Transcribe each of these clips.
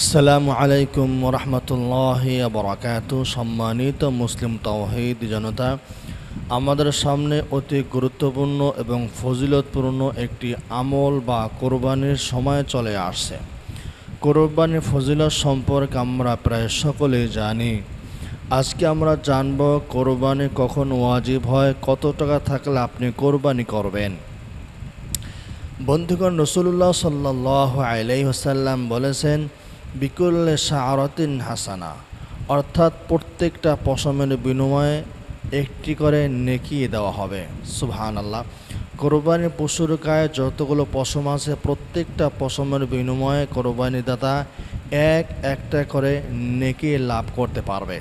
আসসালামু আলাইকুম রহমতুল্লাহি বরাকাতু। সম্মানিত মুসলিম তাওহীদ জনতা, আমাদের সামনে অতি গুরুত্বপূর্ণ এবং ফজিলতপূর্ণ একটি আমল বা কোরবানির সময় চলে আসছে। কোরবানির ফজিলত সম্পর্কে আমরা প্রায় সকলেই জানি। আজকে আমরা জানব কোরবানি কখন ওয়াজিব হয়, কত টাকা থাকলে আপনি কোরবানি করবেন। বন্ধুগণ, রাসূলুল্লাহ সাল্লাল্লাহু আলাইহি ওয়াসাল্লাম বলেছেন, বিকুল্লে শাআরাতিন হাসানা, অর্থাৎ প্রত্যেকটা পশমের বিনিময়ে একটি করে নেকি দেওয়া হবে। সুবহানাল্লাহ। কোরবানির পশুর গায়ে যতগুলো পশম আছে, প্রত্যেকটা পশমের বিনিময়ে কোরবানি দাতা একটা করে নেকি লাভ করতে পারবে।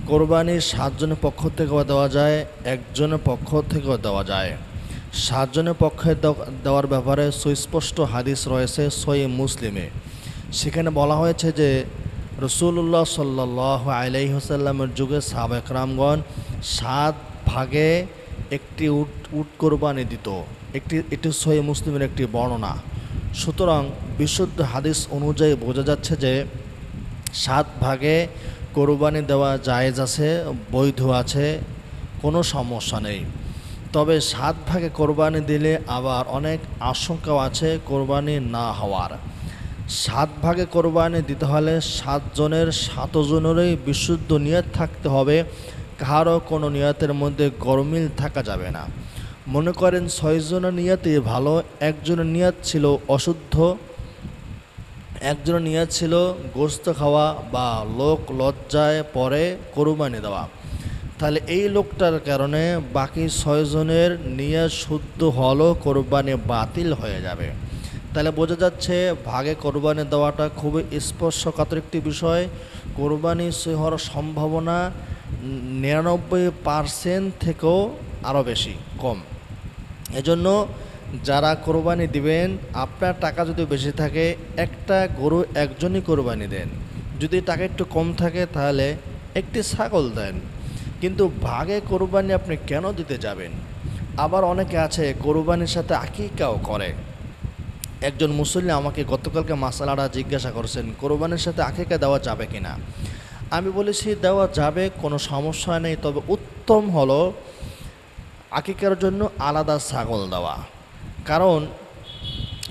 কোরবানি 7 জনের পক্ষ থেকেও দেওয়া যায়, একজনের পক্ষ থেকেও দেওয়া যায়। 7 জনের পক্ষে দেওয়ার ব্যাপারে সুস্পষ্ট হাদিস রয়েছে সহিহ মুসলিমে। সেখানে বলা হয়েছে যে রাসূলুল্লাহ সাল্লাল্লাহু আলাইহি ওয়াসাল্লামের যুগে সাহাবা একরামগণ 7 ভাগে একটি উট কোরবানি দিত। এটি সহিহ মুসলিমের একটি বর্ণনা। সুতরাং বিশুদ্ধ হাদিস অনুযায়ী বোঝা যাচ্ছে যে 7 ভাগে কোরবানি দেওয়া জায়েজ আছে, বৈধ আছে, কোনো সমস্যা নেই। তবে 7 ভাগে কোরবানি দিলে আবার অনেক আশঙ্কাও আছে কোরবানি না হওয়ার। 7 ভাগে কোরবানি দিতে হলে 7 জনের 7 জনেরই বিশুদ্ধ নিয়ত থাকতে হবে। কারো কোনো নিয়তের মধ্যে গরমিল থাকা যাবে না। মনে করেন 6 জনের নিয়তই ভালো, একজনের নিয়ত ছিল অশুদ্ধ, একজনের নিয়ত ছিল গোশত খাওয়া বা লোক লজ্জায় পরে কোরবানি দেওয়া। তাহলে এই লোকটার কারণে বাকি 6 জনের নিয়ত শুদ্ধ হলেও কোরবানি বাতিল হয়ে যাবে। তাহলে বোঝা যাচ্ছে ভাগে কোরবানি দেওয়াটা খুবই স্পর্শকাতর একটি বিষয়। কোরবানি সই হওয়ার সম্ভাবনা 99% থেকেও আরও বেশি কম। এজন্য যারা কোরবানি দিবেন, আপনার টাকা যদি বেশি থাকে একটা গরু একজনই কোরবানি দেন। যদি টাকা একটু কম থাকে তাহলে একটি ছাগল দেন। কিন্তু ভাগে কোরবানি আপনি কেন দিতে যাবেন? আবার অনেকে আছে কোরবানির সাথে আকিকাও করে। একজন মুসল্লি আমাকে গতকালকে মাসালাটা জিজ্ঞাসা করছেন, কোরবানির সাথে আকিকা দেওয়া যাবে কি না। আমি বলেছি দেওয়া যাবে, কোনো সমস্যা নেই। তবে উত্তম হলো আকিকার জন্য আলাদা ছাগল দেওয়া। কারণ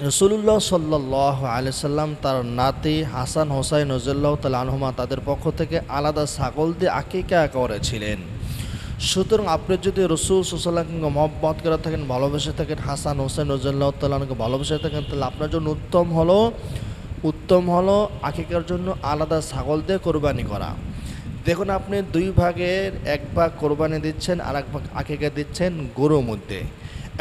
রাসূলুল্লাহ সাল্লাল্লাহু আলাইহি সাল্লাম তার নাতি হাসান হোসাইন রাদিয়াল্লাহু তাআলা আনহুমা তাদের পক্ষ থেকে আলাদা ছাগল দিয়ে আকিকা করেছিলেন। সুতরাং আপনি যদি রাসূল সাল্লাল্লাহু আলাইহি ওয়াসাল্লামকে মহব্বত করে থাকেন, ভালোবেসে থাকেন, হাসান হোসেন রাদিয়াল্লাহু তাআলা আনহুকে ভালোবেসে থাকেন, তাহলে আপনার জন্য উত্তম হলো আকিকার জন্য আলাদা ছাগল দিয়ে কোরবানি করা। দেখুন, আপনি 2 ভাগের 1 ভাগ কোরবানি দিচ্ছেন আর 1 ভাগ আকিকা দিচ্ছেন গরুর মধ্যে।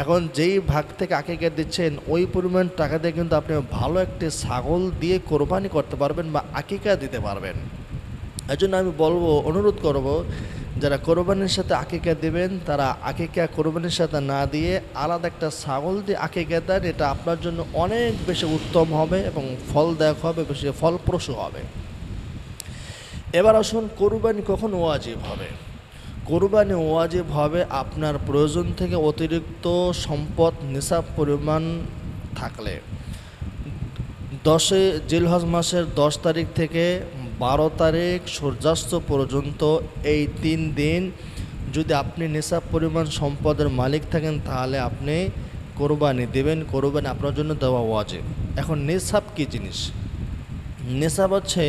এখন যেই ভাগ থেকে আকিকা দিচ্ছেন ওই পরিমাণ টাকা দিয়ে কিন্তু আপনি ভালো একটি ছাগল দিয়ে কোরবানি করতে পারবেন বা আকিকা দিতে পারবেন। এজন্য আমি বলবো, অনুরোধ করব, যারা কোরবানির সাথে আকিকা দেবেন তারা আকিকা কোরবানির সাথে না দিয়ে আলাদা একটা ছাগল দিয়ে আকিকা দেন। এটা আপনার জন্য অনেক বেশি উত্তম হবে এবং ফলদায়ক হবে, বেশি ফলপ্রসূ হবে। এবার আসুন, কোরবানি কখন ওয়াজিব হবে? কোরবানি ওয়াজিব হবে আপনার প্রয়োজন থেকে অতিরিক্ত সম্পদ নিসাব পরিমাণ থাকলে। 10 জিলহজ মাসের 10 তারিখ থেকে 12 তারিখ সূর্যাস্ত পর্যন্ত এই 3 দিন যদি আপনি নিসাব পরিমাণ সম্পদের মালিক থাকেন তাহলে আপনি কোরবানি দেবেন। কোরবানি আপনার জন্য দেওয়া ওয়াজিব। এখন নিসাব কী জিনিস? নিসাব হচ্ছে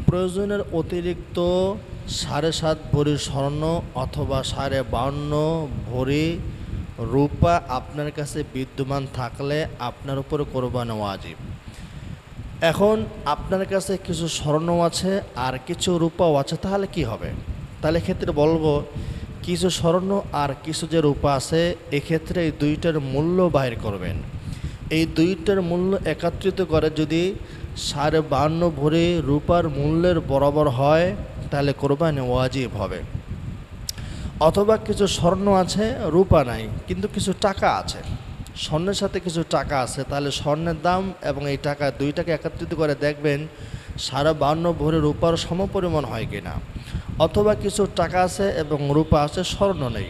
প্রয়োজনের অতিরিক্ত 7.5 ভরি স্বর্ণ অথবা 52.5 ভরি রূপা আপনার কাছে বিদ্যমান থাকলে আপনার উপর কোরবানি ওয়াজিব। এখন আপনার কাছে কিছু স্বর্ণ আছে আর কিছু রূপাও আছে, তাহলে কি হবে? তাহলে ক্ষেত্রে বলবো, কিছু স্বর্ণ আর কিছু যে রূপা আছে এক্ষেত্রে এই দুইটার মূল্য বাইর করবেন। এই দুইটার মূল্য একত্রিত করে যদি 52.5 ভরি রূপার মূল্যের বরাবর হয় তাহলে কোরবানি ওয়াজিব হবে। অথবা কিছু স্বর্ণ আছে, রূপা নাই, কিন্তু কিছু টাকা আছে, স্বর্ণের সাথে কিছু টাকা আছে, তাহলে স্বর্ণের দাম এবং এই টাকা দুইটাকে একত্রিত করে দেখবেন 52.5 ভরি রূপার সমপরিমাণ হয় কিনা। অথবা কিছু টাকা আছে এবং রূপা আছে, স্বর্ণ নেই,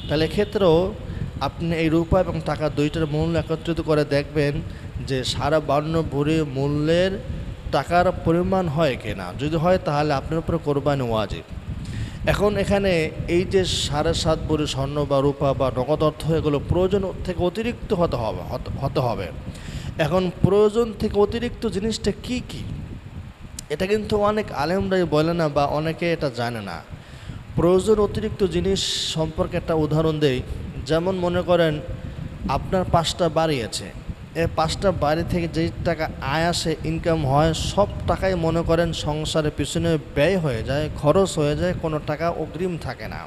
তাহলে ক্ষেত্রেও আপনি এই রূপা এবং টাকা দুইটার মূল্য একত্রিত করে দেখবেন যে 52.5 ভরি মূল্যের টাকার পরিমাণ হয় কিনা, যদি হয় তাহলে আপনার উপরে কোরবানি ওয়াজিব। এখন এখানে এই যে 7.5 ভরি স্বর্ণ বা রূপা বা নগদ অর্থ, এগুলো প্রয়োজন থেকে অতিরিক্ত হতে হবে। এখন প্রয়োজন থেকে অতিরিক্ত জিনিসটা কি কি, এটা কিন্তু অনেক আলেমরাই বলে না বা অনেকে এটা জানে না। প্রয়োজন অতিরিক্ত জিনিস সম্পর্কে একটা উদাহরণ দেই। যেমন মনে করেন আপনার 5টা বাড়ি আছে, এই 5টা বাড়ি থেকে যেই টাকা আয় আসে, ইনকাম হয়, সব টাকাই মনে করেন সংসারের পিছনে ব্যয় হয়ে যায়, খরচ হয়ে যায়, কোনো টাকা অগ্রিম থাকে না।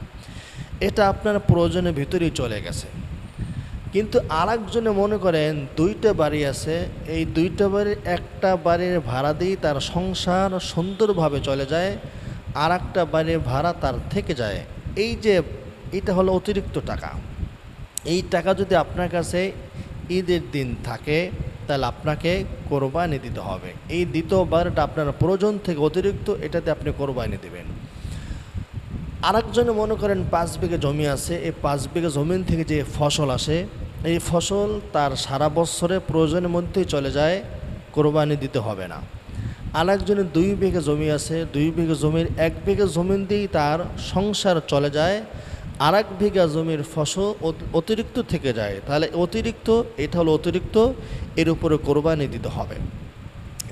এটা আপনার প্রয়োজনের ভিতরেই চলে গেছে। কিন্তু আরেকজনে মনে করেন 2টা বাড়ি আছে, এই 2টা বাড়ির একটা বাড়ির ভাড়া দিয়েই তার সংসার সুন্দরভাবে চলে যায়, আর একটা বাড়ির ভাড়া তার থেকে যায়। এই যে এটা হলো অতিরিক্ত টাকা। এই টাকা যদি আপনার কাছে ঈদের দিন থাকে তাহলে আপনাকে কোরবানি দিতে হবে। এই দ্বিতীয়বারটা আপনার প্রয়োজন থেকে অতিরিক্ত, এটাতে আপনি কোরবানি দেবেন। আরেকজনে মনে করেন 5 বিঘা জমি আছে, এই 5 বিঘা জমিন থেকে যে ফসল আসে, এই ফসল তার সারা বছরে প্রয়োজনের মধ্যেই চলে যায়, কোরবানি দিতে হবে না। আরেকজনের 2 বিঘা জমি আছে, 2 বিঘা জমির 1 বিঘা জমিন দিয়েই তার সংসার চলে যায়, আর 1 বিঘা জমির ফসল অতিরিক্ত থেকে যায়, তাহলে অতিরিক্ত, এটা হলো অতিরিক্ত, এর উপরে কোরবানি দিতে হবে।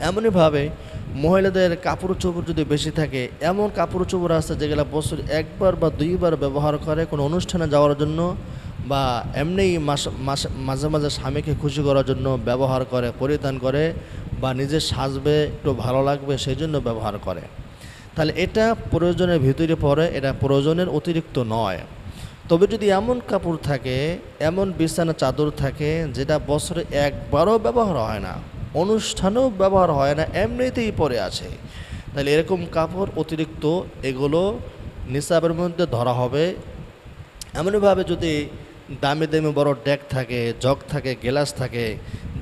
এমনইভাবে মহিলাদের কাপড় চোপড় যদি বেশি থাকে, এমন কাপড় চোপড় আছে যেগুলো বছর 1বার বা 2বার ব্যবহার করে কোনো অনুষ্ঠানে যাওয়ার জন্য, বা এমনিই মাঝে মাঝে স্বামীকে খুশি করার জন্য ব্যবহার করে, পরিধান করে, বা নিজে সাজবে, একটু ভালো লাগবে সেই জন্য ব্যবহার করে, তাহলে এটা প্রয়োজনের ভিতরে পড়ে, এটা প্রয়োজনের অতিরিক্ত নয়। তবে যদি এমন কাপড় থাকে, এমন বিছানা চাদর থাকে যেটা বছরে 1বারও ব্যবহার হয় না, অনুষ্ঠানেও ব্যবহার হয় না, এমনিতেই পরে আছে, তাহলে এরকম কাপড় অতিরিক্ত, এগুলো নিসাবের মধ্যে ধরা হবে। এমনভাবে যদি দামি দামি বড় ডেক থাকে, জগ থাকে, গ্লাস থাকে,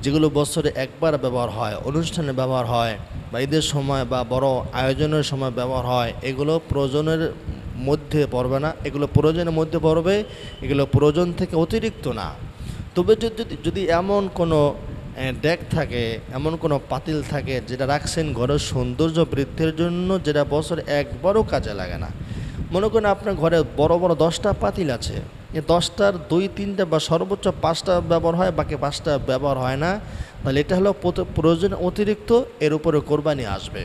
যেগুলো বছরে 1বার ব্যবহার হয়, অনুষ্ঠানে ব্যবহার হয়, বা ঈদের সময় বা বড় আয়োজনের সময় ব্যবহার হয়, এগুলো প্রয়োজনের মধ্যে পড়বে না, এগুলো প্রয়োজনের মধ্যে পড়বে, এগুলো প্রয়োজন থেকে অতিরিক্ত না। তবে যদি এমন কোনো ডেক থাকে, এমন কোনো পাতিল থাকে যেটা রাখছেন ঘরের সৌন্দর্য বৃদ্ধির জন্য, যেটা বছরে 1বারও কাজে লাগে না, মনে করেন আপনার ঘরে বড় বড় 10টা পাতিল আছে, এই 10টার 2-3টা বা সর্বোচ্চ 5টা ব্যবহার হয়, বাকি 5টা ব্যবহার হয় না, তাহলে এটা হলো প্রয়োজন অতিরিক্ত, এর উপরে কোরবানি আসবে।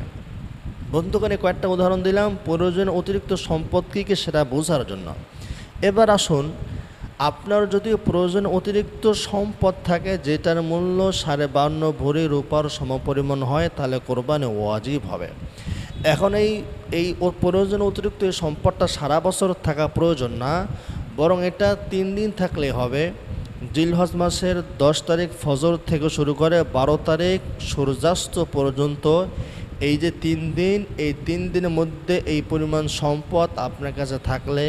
বন্ধুগণ, কয়েকটা উদাহরণ দিলাম প্রয়োজন অতিরিক্ত সম্পদ কী কী সেটা বোঝার জন্য। এবার আসুন, আপনার যদি প্রয়োজন অতিরিক্ত সম্পদ থাকে যেটার মূল্য 52.5 ভরি রূপার সমপরিমাণ হয়, তাহলে কোরবানি ওয়াজিব হবে। এখন এই প্রয়োজন অতিরিক্ত এই সম্পদটা সারা বছর থাকা প্রয়োজন না, বরং এটা 3 দিন থাকলেই হবে। জিলহজ মাসের 10 তারিখ ফজর থেকে শুরু করে 12 তারিখ সূর্যাস্ত পর্যন্ত, এই যে 3 দিন, এই 3 দিনের মধ্যে এই পরিমাণ সম্পদ আপনার কাছে থাকলে,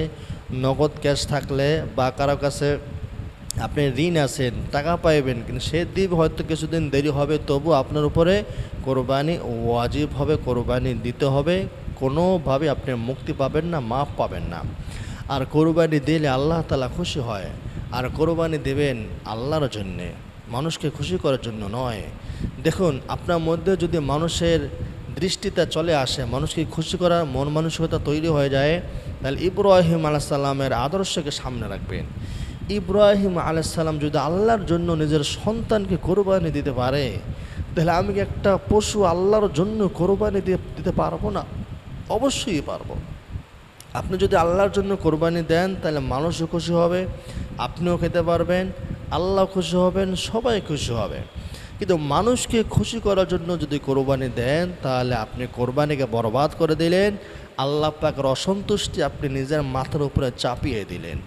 নগদ ক্যাশ থাকলে, বা কারো কাছে আপনি ঋণ আছেন, টাকা পাইবেন, কিন্তু সে দিবে হয়তো কিছুদিন দেরি হবে, তবু আপনার উপরে কোরবানি ওয়াজিব হবে, কোরবানি দিতে হবে, কোনোভাবে আপনি মুক্তি পাবেন না, মাফ পাবেন না। আর কোরবানি দিলে আল্লাহ তাআলা খুশি হয়, আর কোরবানি দেবেন আল্লাহর জন্যে, মানুষকে খুশি করার জন্য নয়। দেখুন, আপনার মধ্যে যদি মানুষের দৃষ্টিতে চলে আসে, মানুষকে খুশি করার মন মানসিকতা তৈরি হয়ে যায়, তাহলে ইব্রাহিম আলাইহিস সালামের আদর্শকে সামনে রাখবেন। ইব্রাহিম আলাইহিস সালাম যদি আল্লাহর জন্য নিজের সন্তানকে কোরবানি দিতে পারে, তাহলে আমি কি একটা পশু আল্লাহর জন্য কোরবানি দিতে পারবো না? অবশ্যই পারবো। আপনি যদি আল্লাহর জন্য কোরবানি দেন, তাহলে মানুষও খুশি হবে, আপনিও খেতে পারবেন, আল্লাহ খুশি হবেন, সবাই খুশি হবে। কিন্তু মানুষকে খুশি করার জন্য যদি কোরবানি দেন, তাহলে আপনি কোরবানিকে বরবাদ করে দিলেন, আল্লাহ পাকের অসন্তুষ্টি আপনি নিজের মাথার উপরে চাপিয়ে দিলেন।